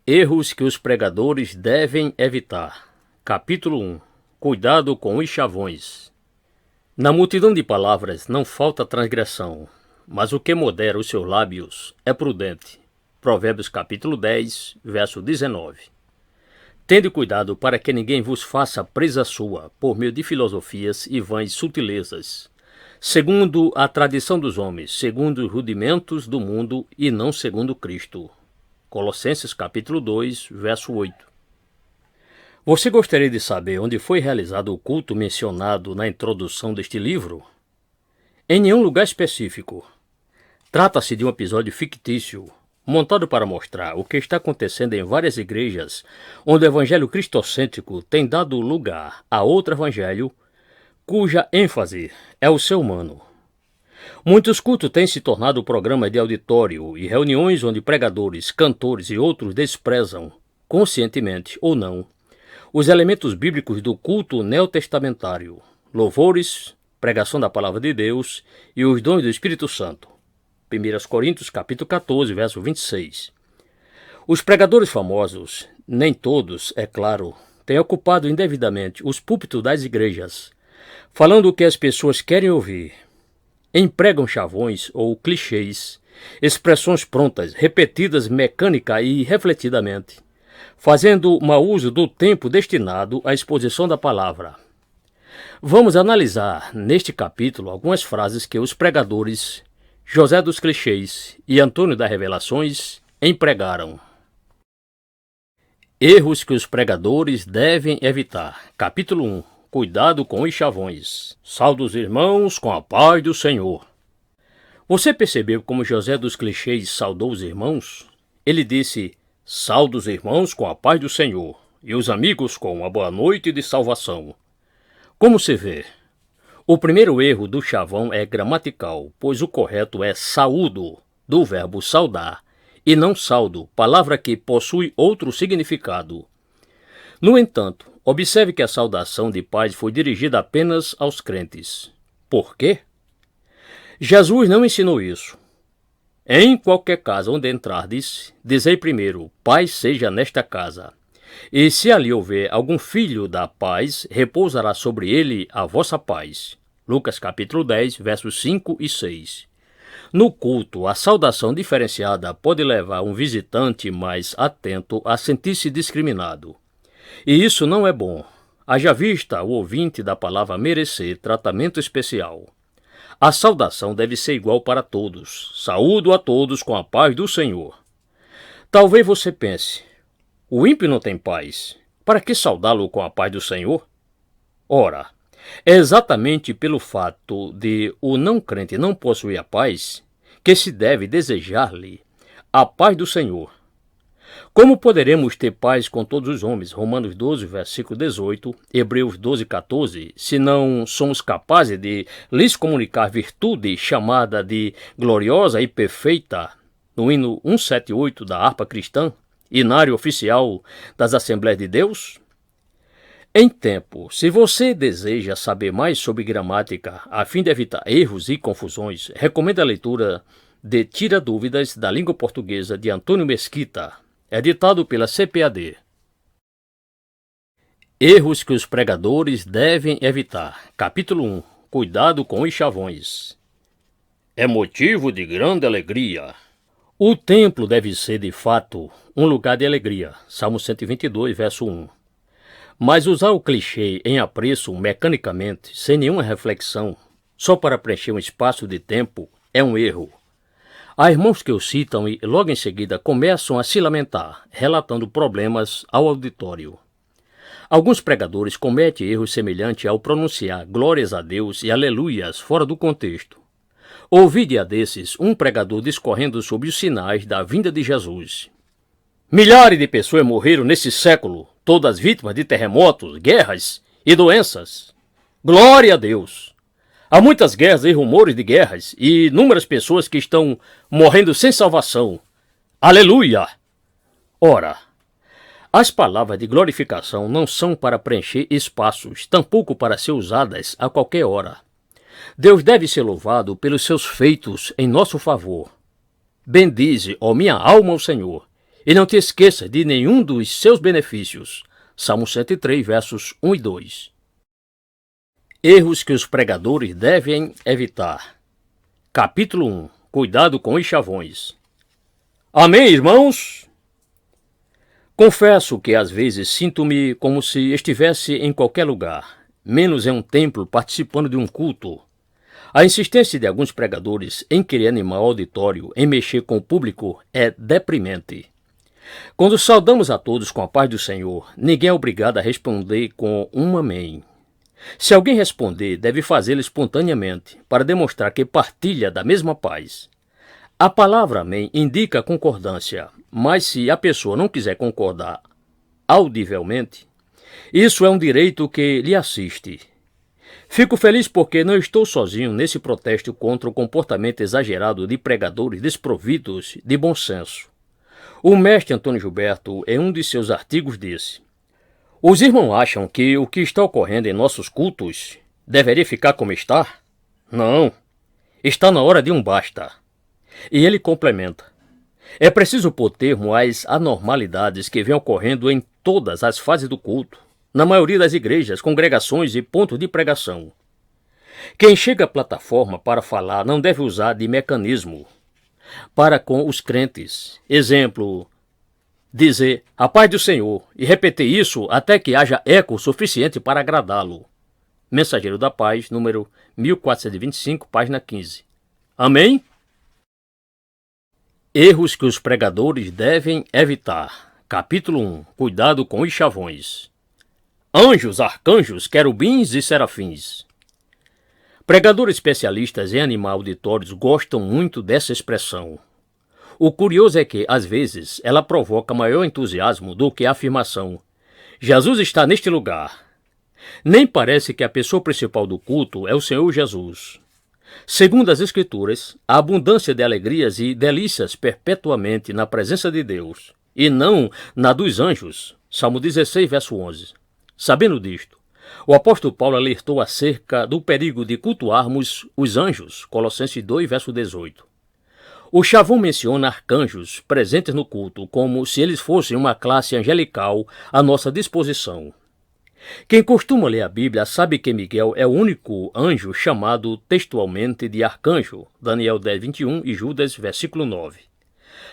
Erros que os pregadores devem evitar. Capítulo 1. Cuidado com os chavões. Na multidão de palavras não falta transgressão, mas o que modera os seus lábios é prudente. Provérbios capítulo 10, verso 19. Tende cuidado para que ninguém vos faça presa sua, por meio de filosofias e vãs sutilezas, segundo a tradição dos homens, segundo os rudimentos do mundo e não segundo Cristo. Colossenses capítulo 2, verso 8. Você gostaria de saber onde foi realizado o culto mencionado na introdução deste livro? Em nenhum lugar específico. Trata-se de um episódio fictício, montado para mostrar o que está acontecendo em várias igrejas, onde o evangelho cristocêntrico tem dado lugar a outro evangelho, cuja ênfase é o ser humano. Muitos cultos têm se tornado programas de auditório e reuniões onde pregadores, cantores e outros desprezam, conscientemente ou não, os elementos bíblicos do culto neotestamentário, louvores, pregação da palavra de Deus e os dons do Espírito Santo. 1 Coríntios capítulo 14, verso 26. Os pregadores famosos, nem todos, é claro, têm ocupado indevidamente os púlpitos das igrejas, falando o que as pessoas querem ouvir. Empregam chavões ou clichês, expressões prontas, repetidas mecânica e refletidamente, fazendo mau uso do tempo destinado à exposição da palavra. Vamos analisar neste capítulo algumas frases que os pregadores José dos Clichês e Antônio das Revelações empregaram. Erros que os pregadores devem evitar. Capítulo 1. Cuidado com os chavões. Sauda os irmãos com a paz do Senhor. Você percebeu como José dos Clichês saudou os irmãos? Ele disse: sauda os irmãos com a paz do Senhor, e os amigos com uma boa noite de salvação. Como se vê? O primeiro erro do chavão é gramatical, pois o correto é saúdo, do verbo saudar, e não saldo, palavra que possui outro significado. No entanto, observe que a saudação de paz foi dirigida apenas aos crentes. Por quê? Jesus não ensinou isso. Em qualquer casa onde entrardes, dizei primeiro, paz seja nesta casa. E se ali houver algum filho da paz, repousará sobre ele a vossa paz. Lucas capítulo 10, versos 5 e 6. No culto, a saudação diferenciada pode levar um visitante mais atento a sentir-se discriminado. E isso não é bom. Haja vista o ouvinte da palavra merecer tratamento especial. A saudação deve ser igual para todos. Saúdo a todos com a paz do Senhor. Talvez você pense, o ímpio não tem paz. Para que saudá-lo com a paz do Senhor? Ora, é exatamente pelo fato de o não crente não possuir a paz que se deve desejar-lhe a paz do Senhor. Como poderemos ter paz com todos os homens? Romanos 12, versículo 18, Hebreus 12, 14, se não somos capazes de lhes comunicar virtude chamada de gloriosa e perfeita, no hino 178 da harpa cristã, hinário oficial das Assembleias de Deus? Em tempo, se você deseja saber mais sobre gramática, a fim de evitar erros e confusões, recomendo a leitura de Tira Dúvidas da Língua Portuguesa de Antônio Mesquita, editado pela CPAD. Erros que os pregadores devem evitar. Capítulo 1. Cuidado com os chavões. É motivo de grande alegria. O templo deve ser, de fato, um lugar de alegria. Salmo 122, verso 1. Mas usar o clichê em apreço mecanicamente, sem nenhuma reflexão, só para preencher um espaço de tempo, é um erro. Há irmãos que o citam e, logo em seguida, começam a se lamentar, relatando problemas ao auditório. Alguns pregadores cometem erros semelhantes ao pronunciar glórias a Deus e aleluias fora do contexto. Ouvi dia desses um pregador discorrendo sobre os sinais da vinda de Jesus. Milhares de pessoas morreram nesse século, todas vítimas de terremotos, guerras e doenças. Glória a Deus! Há muitas guerras e rumores de guerras e inúmeras pessoas que estão morrendo sem salvação. Aleluia! Ora, as palavras de glorificação não são para preencher espaços, tampouco para ser usadas a qualquer hora. Deus deve ser louvado pelos seus feitos em nosso favor. Bendize, ó minha alma, o Senhor, e não te esqueças de nenhum dos seus benefícios. Salmo 103, versos 1 e 2. Erros que os pregadores devem evitar. Capítulo 1. Cuidado com os chavões. Amém, irmãos? Confesso que às vezes sinto-me como se estivesse em qualquer lugar, menos em um templo participando de um culto. A insistência de alguns pregadores em querer animar o auditório, em mexer com o público, é deprimente. Quando saudamos a todos com a paz do Senhor, ninguém é obrigado a responder com um amém. Se alguém responder, deve fazê-lo espontaneamente, para demonstrar que partilha da mesma paz. A palavra amém indica concordância, mas se a pessoa não quiser concordar audivelmente, isso é um direito que lhe assiste. Fico feliz porque não estou sozinho nesse protesto contra o comportamento exagerado de pregadores desprovidos de bom senso. O mestre Antônio Gilberto, em um de seus artigos, disse: os irmãos acham que o que está ocorrendo em nossos cultos deveria ficar como está? Não. Está na hora de um basta. E ele complementa: é preciso pôr termo às anormalidades que vêm ocorrendo em todas as fases do culto, na maioria das igrejas, congregações e pontos de pregação. Quem chega à plataforma para falar não deve usar de mecanismo para com os crentes. Exemplo, dizer a paz do Senhor e repetir isso até que haja eco suficiente para agradá-lo. Mensageiro da Paz, número 1425, página 15. Amém? Erros que os pregadores devem evitar. Capítulo 1. Cuidado com os chavões. Anjos, arcanjos, querubins e serafins. Pregadores especialistas em animar auditórios gostam muito dessa expressão. O curioso é que, às vezes, ela provoca maior entusiasmo do que a afirmação: Jesus está neste lugar. Nem parece que a pessoa principal do culto é o Senhor Jesus. Segundo as Escrituras, a abundância de alegrias e delícias perpetuamente na presença de Deus, e não na dos anjos. Salmo 16, verso 11. Sabendo disto, o apóstolo Paulo alertou acerca do perigo de cultuarmos os anjos. Colossenses 2, verso 18. O chavão menciona arcanjos presentes no culto, como se eles fossem uma classe angelical à nossa disposição. Quem costuma ler a Bíblia sabe que Miguel é o único anjo chamado textualmente de arcanjo, Daniel 10, 21 e Judas, versículo 9.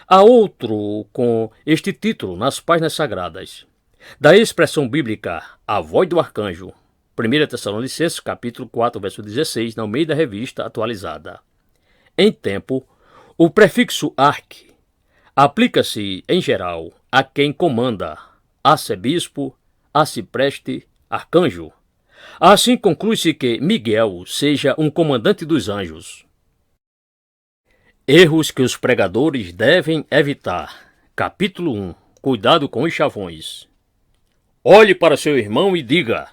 Há outro com este título nas páginas sagradas. Da expressão bíblica, a voz do arcanjo, 1 Tessalonicenses, capítulo 4, verso 16, na Almeida Revista Atualizada. Em tempo, o prefixo arque aplica-se, em geral, a quem comanda, arcebispo, arcipreste, arcanjo. Assim conclui-se que Miguel seja um comandante dos anjos. Erros que os pregadores devem evitar. Capítulo 1. Cuidado com os chavões. Olhe para seu irmão e diga: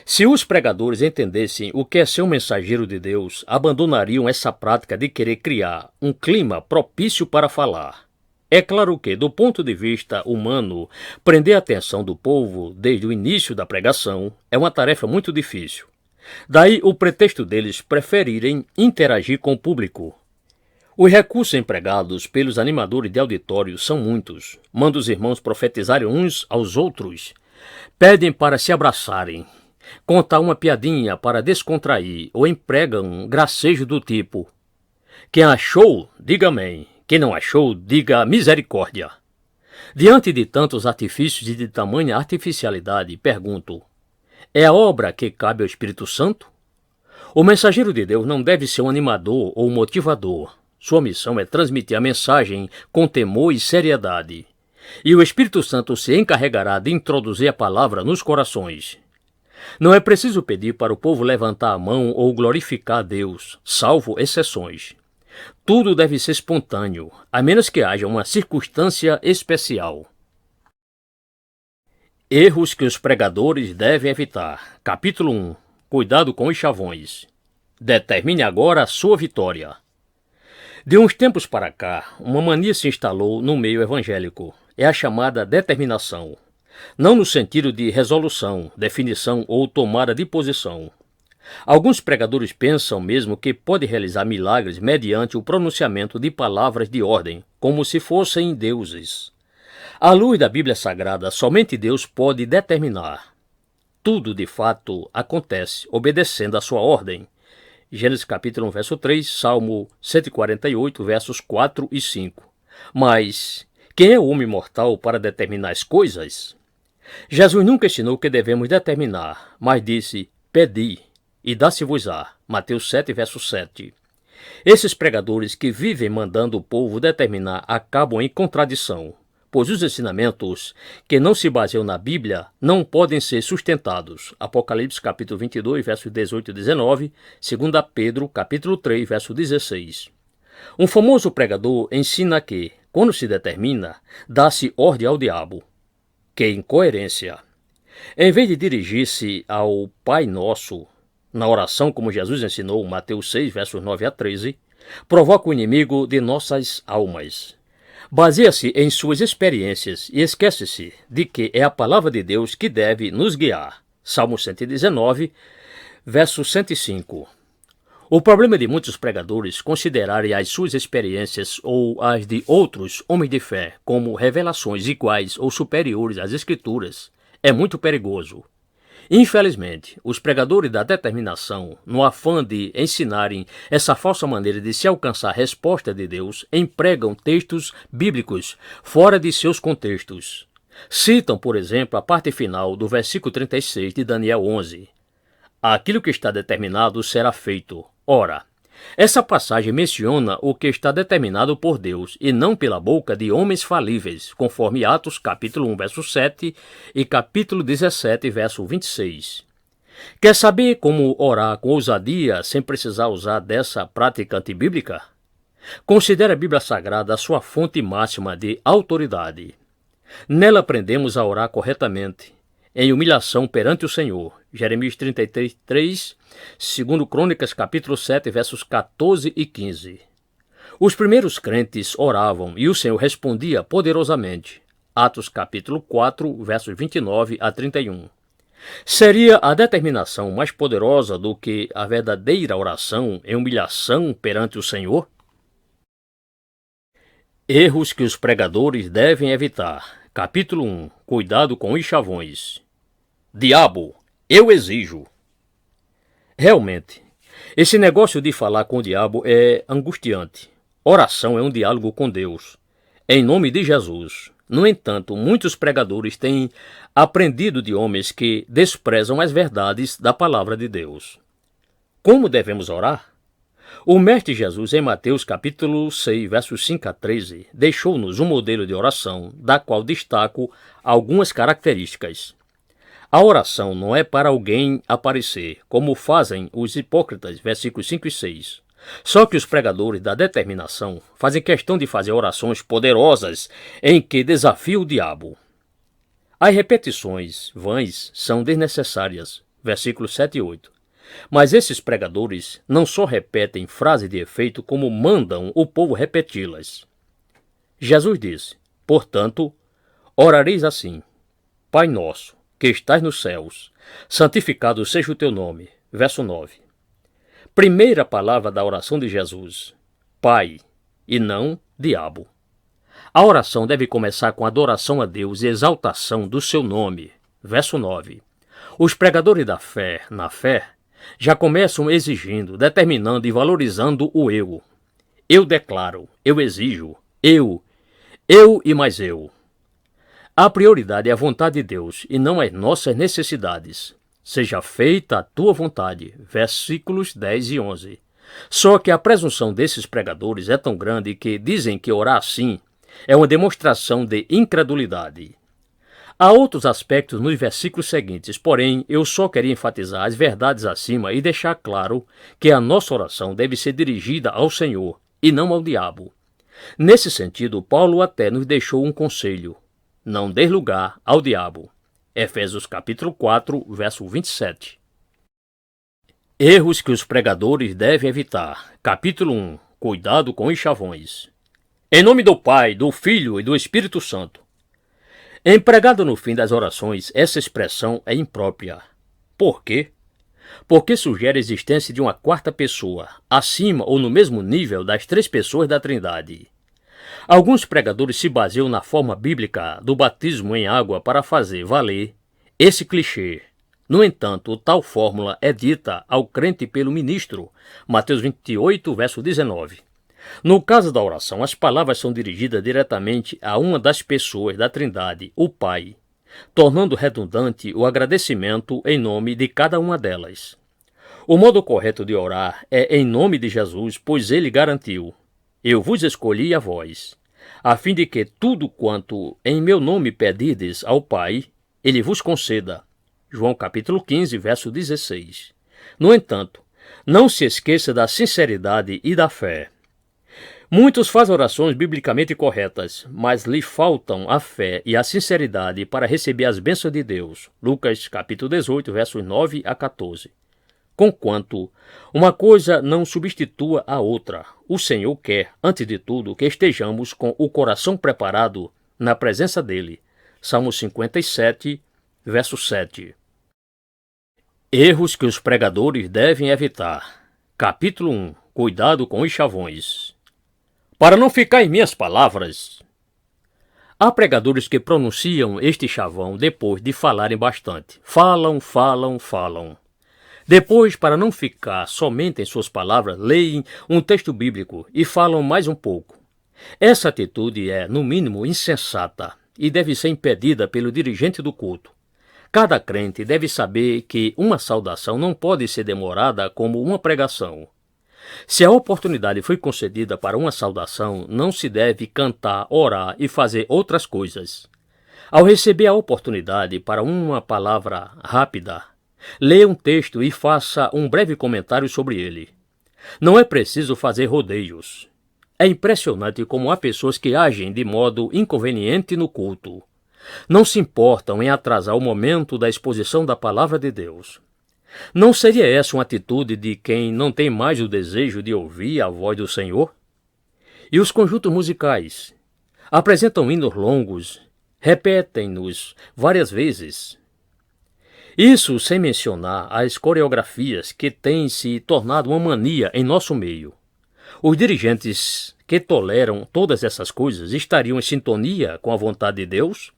se os pregadores entendessem o que é ser um mensageiro de Deus, abandonariam essa prática de querer criar um clima propício para falar. É claro que, do ponto de vista humano, prender a atenção do povo desde o início da pregação é uma tarefa muito difícil. Daí o pretexto deles preferirem interagir com o público. Os recursos empregados pelos animadores de auditório são muitos. Mandam os irmãos profetizarem uns aos outros. Pedem para se abraçarem. Contar uma piadinha para descontrair ou empregam gracejo do tipo: quem achou, diga amém. Quem não achou, diga misericórdia. Diante de tantos artifícios e de tamanha artificialidade, pergunto: é a obra que cabe ao Espírito Santo? O mensageiro de Deus não deve ser um animador ou motivador. Sua missão é transmitir a mensagem com temor e seriedade. E o Espírito Santo se encarregará de introduzir a palavra nos corações. Não é preciso pedir para o povo levantar a mão ou glorificar a Deus, salvo exceções. Tudo deve ser espontâneo, a menos que haja uma circunstância especial. Erros que os pregadores devem evitar. Capítulo 1. Cuidado com os chavões. Determine agora a sua vitória. De uns tempos para cá, uma mania se instalou no meio evangélico. É a chamada determinação. Não no sentido de resolução, definição ou tomada de posição. Alguns pregadores pensam mesmo que pode realizar milagres mediante o pronunciamento de palavras de ordem, como se fossem deuses. À luz da Bíblia Sagrada, somente Deus pode determinar. Tudo, de fato, acontece obedecendo a sua ordem. Gênesis capítulo 1, verso 3, Salmo 148, versos 4 e 5. Mas quem é o homem mortal para determinar as coisas? Jesus nunca ensinou que devemos determinar, mas disse, pedi, e dá-se-vos-á. Mateus 7, verso 7. Esses pregadores que vivem mandando o povo determinar acabam em contradição, pois os ensinamentos que não se baseiam na Bíblia não podem ser sustentados. Apocalipse capítulo 22, versos 18 e 19, 2 Pedro capítulo 3, verso 16. Um famoso pregador ensina que, quando se determina, dá-se ordem ao diabo. Que incoerência! Em vez de dirigir-se ao Pai Nosso, na oração como Jesus ensinou, Mateus 6, versos 9 a 13, provoca o inimigo de nossas almas. Baseia-se em suas experiências e esquece-se de que é a palavra de Deus que deve nos guiar. Salmo 119, verso 105. O problema de muitos pregadores considerarem as suas experiências ou as de outros homens de fé como revelações iguais ou superiores às Escrituras é muito perigoso. Infelizmente, os pregadores da determinação, no afã de ensinarem essa falsa maneira de se alcançar a resposta de Deus, empregam textos bíblicos fora de seus contextos. Citam, por exemplo, a parte final do versículo 36 de Daniel 11. Aquilo que está determinado será feito. Ora, essa passagem menciona o que está determinado por Deus e não pela boca de homens falíveis, conforme Atos capítulo 1, verso 7 e capítulo 17, verso 26. Quer saber como orar com ousadia sem precisar usar dessa prática antibíblica? Considere a Bíblia Sagrada a sua fonte máxima de autoridade. Nela aprendemos a orar corretamente, em humilhação perante o Senhor. Jeremias 33, 3, 2 Crônicas, capítulo 7, versos 14 e 15. Os primeiros crentes oravam e o Senhor respondia poderosamente. Atos, capítulo 4, versos 29 a 31. Seria a determinação mais poderosa do que a verdadeira oração em humilhação perante o Senhor? Erros que os pregadores devem evitar. Capítulo 1. Cuidado com os chavões. Diabo, eu exijo. Realmente, esse negócio de falar com o diabo é angustiante. Oração é um diálogo com Deus, em nome de Jesus. No entanto, muitos pregadores têm aprendido de homens que desprezam as verdades da palavra de Deus. Como devemos orar? O Mestre Jesus, em Mateus capítulo 6, versos 5 a 13, deixou-nos um modelo de oração, da qual destaco algumas características. A oração não é para alguém aparecer, como fazem os hipócritas, versículos 5 e 6. Só que os pregadores da determinação fazem questão de fazer orações poderosas em que desafiam o diabo. As repetições vãs são desnecessárias, versículos 7 e 8. Mas esses pregadores não só repetem frases de efeito, como mandam o povo repeti-las. Jesus disse, portanto, orareis assim, Pai nosso, que estás nos céus, santificado seja o teu nome. Verso 9. Primeira palavra da oração de Jesus, Pai, e não diabo. A oração deve começar com adoração a Deus e exaltação do seu nome. Verso 9. Os pregadores da fé, na fé, já começam exigindo, determinando e valorizando o eu. Eu declaro, eu exijo, eu e mais eu. A prioridade é a vontade de Deus e não as nossas necessidades. Seja feita a tua vontade. Versículos 10 e 11. Só que a presunção desses pregadores é tão grande que dizem que orar assim é uma demonstração de incredulidade. Há outros aspectos nos versículos seguintes, porém eu só queria enfatizar as verdades acima e deixar claro que a nossa oração deve ser dirigida ao Senhor e não ao diabo. Nesse sentido, Paulo até nos deixou um conselho. Não dê lugar ao diabo. Efésios capítulo 4, verso 27. Erros que os pregadores devem evitar. Capítulo 1. Cuidado com os chavões. Em nome do Pai, do Filho e do Espírito Santo. Empregada no fim das orações, essa expressão é imprópria. Por quê? porque sugere a existência de uma quarta pessoa, acima ou no mesmo nível das três pessoas da Trindade. Alguns pregadores se baseiam na forma bíblica do batismo em água para fazer valer esse clichê. No entanto, tal fórmula é dita ao crente pelo ministro, Mateus 28, verso 19. No caso da oração, as palavras são dirigidas diretamente a uma das pessoas da Trindade, o Pai, tornando redundante o agradecimento em nome de cada uma delas. O modo correto de orar é em nome de Jesus, pois ele garantiu: eu vos escolhi a vós, a fim de que tudo quanto em meu nome pedirdes ao Pai, ele vos conceda. João capítulo 15, verso 16. No entanto, não se esqueça da sinceridade e da fé. Muitos fazem orações biblicamente corretas, mas lhe faltam a fé e a sinceridade para receber as bênçãos de Deus. Lucas capítulo 18, versos 9 a 14. Conquanto uma coisa não substitua a outra, o Senhor quer, antes de tudo, que estejamos com o coração preparado na presença dele. Salmo 57, verso 7. Erros que os pregadores devem evitar. Capítulo 1. Cuidado com os chavões. Para não ficar em minhas palavras, há pregadores que pronunciam este chavão depois de falarem bastante. Falam. Depois, para não ficar somente em suas palavras, leem um texto bíblico e falam mais um pouco. Essa atitude é, no mínimo, insensata e deve ser impedida pelo dirigente do culto. Cada crente deve saber que uma saudação não pode ser demorada como uma pregação. Se a oportunidade foi concedida para uma saudação, não se deve cantar, orar e fazer outras coisas. Ao receber a oportunidade para uma palavra rápida, leia um texto e faça um breve comentário sobre ele. Não é preciso fazer rodeios. É impressionante como há pessoas que agem de modo inconveniente no culto. Não se importam em atrasar o momento da exposição da palavra de Deus. Não seria essa uma atitude de quem não tem mais o desejo de ouvir a voz do Senhor? E os conjuntos musicais? Apresentam hinos longos, repetem-nos várias vezes. Isso sem mencionar as coreografias que têm se tornado uma mania em nosso meio. Os dirigentes que toleram todas essas coisas estariam em sintonia com a vontade de Deus?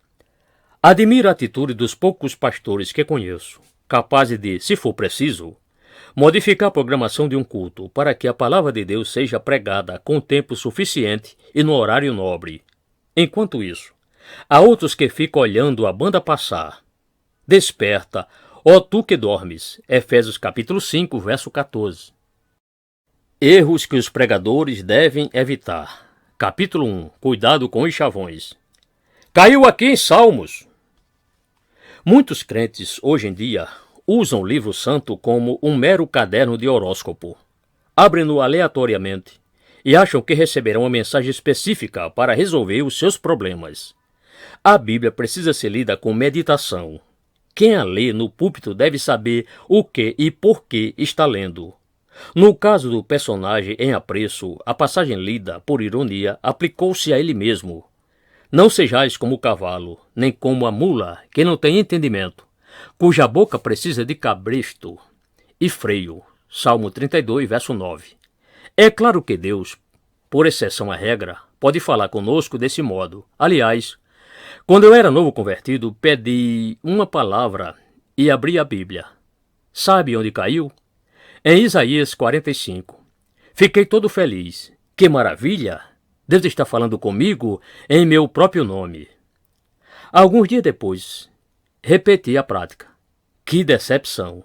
Admiro a atitude dos poucos pastores que conheço, capazes de, se for preciso, modificar a programação de um culto para que a palavra de Deus seja pregada com tempo suficiente e no horário nobre. Enquanto isso, há outros que ficam olhando a banda passar. Desperta, ó tu que dormes. Efésios capítulo 5, verso 14. Erros que os pregadores devem evitar. Capítulo 1. Cuidado com os chavões. Caiu aqui em Salmos. Muitos crentes, hoje em dia, usam o livro santo como um mero caderno de horóscopo. Abrem-no aleatoriamente e acham que receberão uma mensagem específica para resolver os seus problemas. A Bíblia precisa ser lida com meditação. Quem a lê no púlpito deve saber o que e por que está lendo. No caso do personagem em apreço, a passagem lida, por ironia, aplicou-se a ele mesmo. Não sejais como o cavalo, nem como a mula, que não tem entendimento, cuja boca precisa de cabresto e freio. Salmo 32, verso 9. É claro que Deus, por exceção à regra, pode falar conosco desse modo. Aliás, quando eu era novo convertido, pedi uma palavra e abri a Bíblia. Sabe onde caiu? Em Isaías 45. Fiquei todo feliz. Que maravilha! Deus está falando comigo em meu próprio nome. Alguns dias depois, repeti a prática. Que decepção!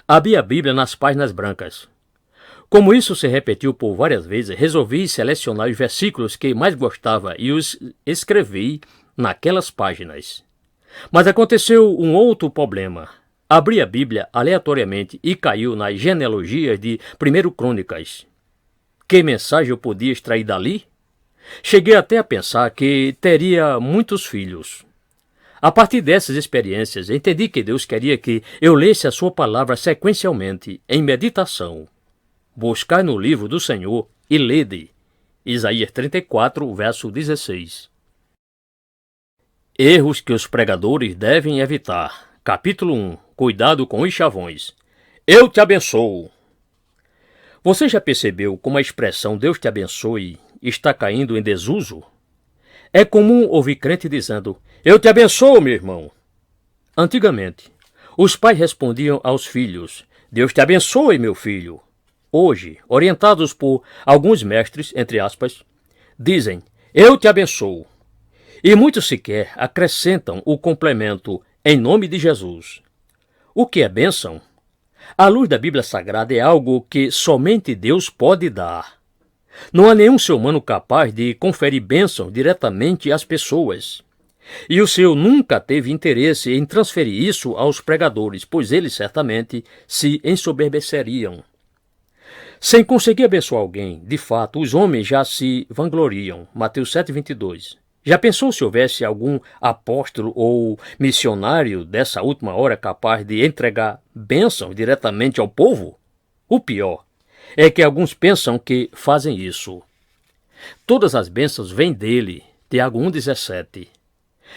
Abri a Bíblia nas páginas brancas. Como isso se repetiu por várias vezes, resolvi selecionar os versículos que mais gostava e os escrevi naquelas páginas. Mas aconteceu um outro problema. Abri a Bíblia aleatoriamente e caiu nas genealogias de 1 Crônicas. Que mensagem eu podia extrair dali? Cheguei até a pensar que teria muitos filhos. A partir dessas experiências, entendi que Deus queria que eu lesse a sua palavra sequencialmente, em meditação. Buscai no livro do Senhor e lede. Isaías 34, verso 16. Erros que os pregadores devem evitar. Capítulo 1. Cuidado com os chavões. Eu te abençoo. Você já percebeu como a expressão Deus te abençoe está caindo em desuso? É comum ouvir crente dizendo, eu te abençoo, meu irmão. Antigamente, os pais respondiam aos filhos, Deus te abençoe, meu filho. Hoje, orientados por alguns mestres, entre aspas, dizem, eu te abençoo. E muitos sequer acrescentam o complemento, em nome de Jesus. O que é bênção? A luz da Bíblia Sagrada é algo que somente Deus pode dar. Não há nenhum ser humano capaz de conferir bênção diretamente às pessoas. E o Senhor nunca teve interesse em transferir isso aos pregadores, pois eles certamente se ensoberbeceriam. Sem conseguir abençoar alguém, de fato, os homens já se vangloriam. Mateus 7:22. Já pensou se houvesse algum apóstolo ou missionário dessa última hora capaz de entregar bênção diretamente ao povo? O pior é que alguns pensam que fazem isso. Todas as bênçãos vêm dele. Tiago 1,17.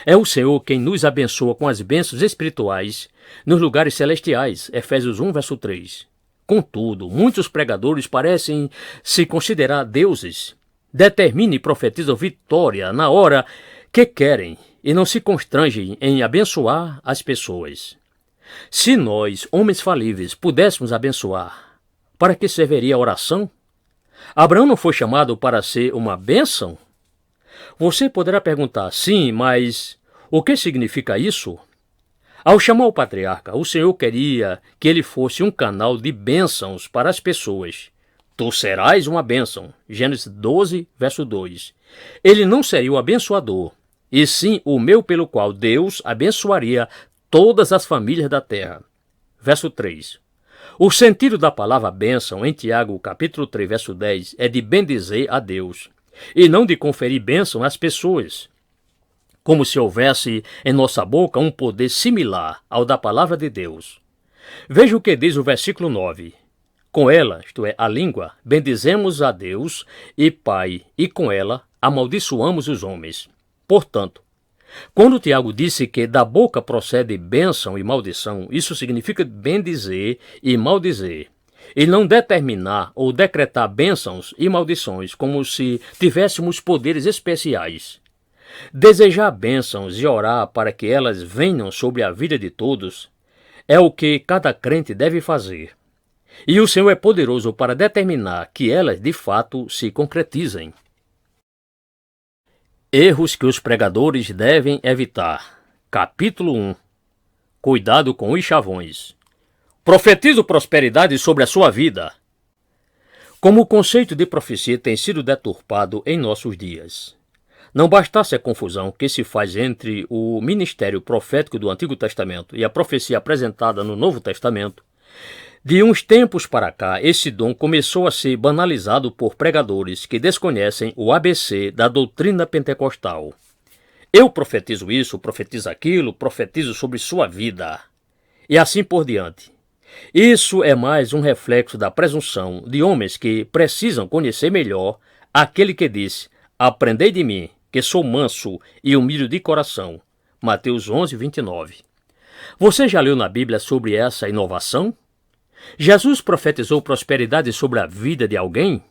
É o Senhor quem nos abençoa com as bênçãos espirituais nos lugares celestiais. Efésios 1:3. Contudo, muitos pregadores parecem se considerar deuses. Determinam e profetizam vitória na hora que querem e não se constrangem em abençoar as pessoas. Se nós, homens falíveis, pudéssemos abençoar, para que serviria a oração? Abraão não foi chamado para ser uma bênção? Você poderá perguntar, sim, mas o que significa isso? Ao chamar o patriarca, o Senhor queria que ele fosse um canal de bênçãos para as pessoas. Tu serás uma bênção. Gênesis 12:2. Ele não seria o abençoador, e sim o meio pelo qual Deus abençoaria todas as famílias da terra. Verso 3. O sentido da palavra bênção em Tiago, capítulo 3, verso 10, é de bendizer a Deus, e não de conferir bênção às pessoas. Como se houvesse em nossa boca um poder similar ao da palavra de Deus. Veja o que diz o versículo 9. Com ela, isto é, a língua, bendizemos a Deus e Pai, e com ela amaldiçoamos os homens. Portanto, quando Tiago disse que da boca procede bênção e maldição, isso significa bendizer e maldizer, e não determinar ou decretar bênçãos e maldições como se tivéssemos poderes especiais. Desejar bênçãos e orar para que elas venham sobre a vida de todos é o que cada crente deve fazer. E o Senhor é poderoso para determinar que elas de fato se concretizem. Erros que os pregadores devem evitar. Capítulo 1. Cuidado com os chavões. Profetizo prosperidade sobre a sua vida. Como o conceito de profecia tem sido deturpado em nossos dias. Não bastasse a confusão que se faz entre o ministério profético do Antigo Testamento e a profecia apresentada no Novo Testamento, de uns tempos para cá, esse dom começou a ser banalizado por pregadores que desconhecem o ABC da doutrina pentecostal. Eu profetizo isso, profetizo aquilo, profetizo sobre sua vida. E assim por diante. Isso é mais um reflexo da presunção de homens que precisam conhecer melhor aquele que disse, aprendei de mim, que sou manso e humilde de coração. Mateus 11:29. Você já leu na Bíblia sobre essa inovação? Jesus profetizou prosperidade sobre a vida de alguém?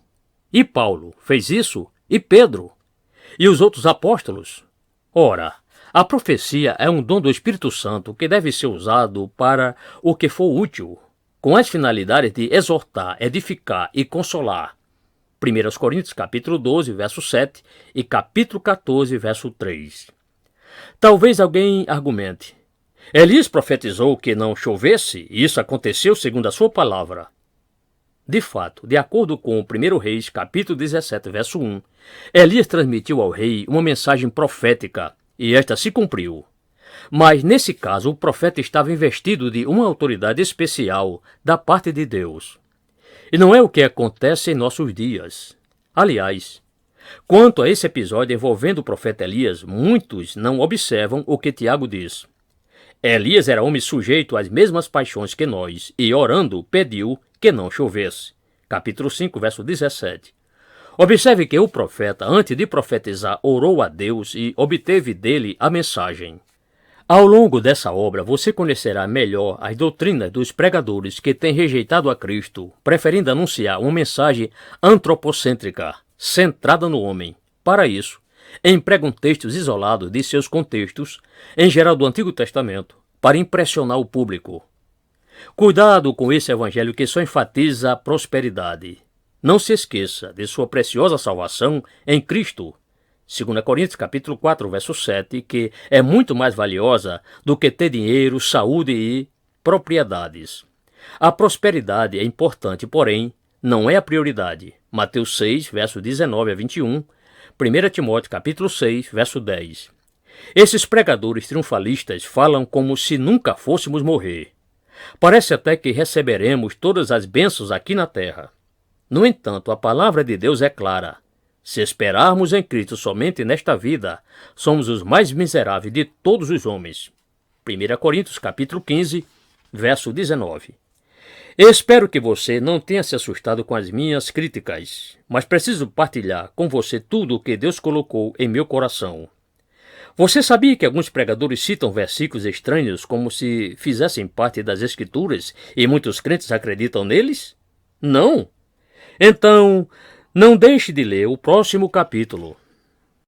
E Paulo fez isso? E Pedro? E os outros apóstolos? Ora, a profecia é um dom do Espírito Santo que deve ser usado para o que for útil, com as finalidades de exortar, edificar e consolar. 1 Coríntios capítulo 12, verso 7 e capítulo 14, verso 3. Talvez alguém argumente, Elias profetizou que não chovesse, e isso aconteceu segundo a sua palavra. De fato, de acordo com 1 Reis, capítulo 17, verso 1, Elias transmitiu ao rei uma mensagem profética, e esta se cumpriu. Mas, nesse caso, o profeta estava investido de uma autoridade especial da parte de Deus. E não é o que acontece em nossos dias. Aliás, quanto a esse episódio envolvendo o profeta Elias, muitos não observam o que Tiago diz. Elias era homem sujeito às mesmas paixões que nós, e orando, pediu que não chovesse. Capítulo 5, verso 17. Observe que o profeta, antes de profetizar, orou a Deus e obteve dele a mensagem. Ao longo dessa obra, você conhecerá melhor as doutrinas dos pregadores que têm rejeitado a Cristo, preferindo anunciar uma mensagem antropocêntrica, centrada no homem. Para isso, empregam textos isolados de seus contextos, em geral do Antigo Testamento, para impressionar o público. Cuidado com esse evangelho que só enfatiza a prosperidade. Não se esqueça de sua preciosa salvação em Cristo. 2 Coríntios capítulo 4, verso 7, que é muito mais valiosa do que ter dinheiro, saúde e propriedades. A prosperidade é importante, porém, não é a prioridade. Mateus 6, verso 19 a 21, 1 Timóteo capítulo 6, verso 10. Esses pregadores triunfalistas falam como se nunca fôssemos morrer. Parece até que receberemos todas as bênçãos aqui na terra. No entanto, a palavra de Deus é clara. Se esperarmos em Cristo somente nesta vida, somos os mais miseráveis de todos os homens. 1 Coríntios capítulo 15, verso 19. Espero que você não tenha se assustado com as minhas críticas, mas preciso partilhar com você tudo o que Deus colocou em meu coração. Você sabia que alguns pregadores citam versículos estranhos como se fizessem parte das Escrituras e muitos crentes acreditam neles? Não! Então, não deixe de ler o próximo capítulo.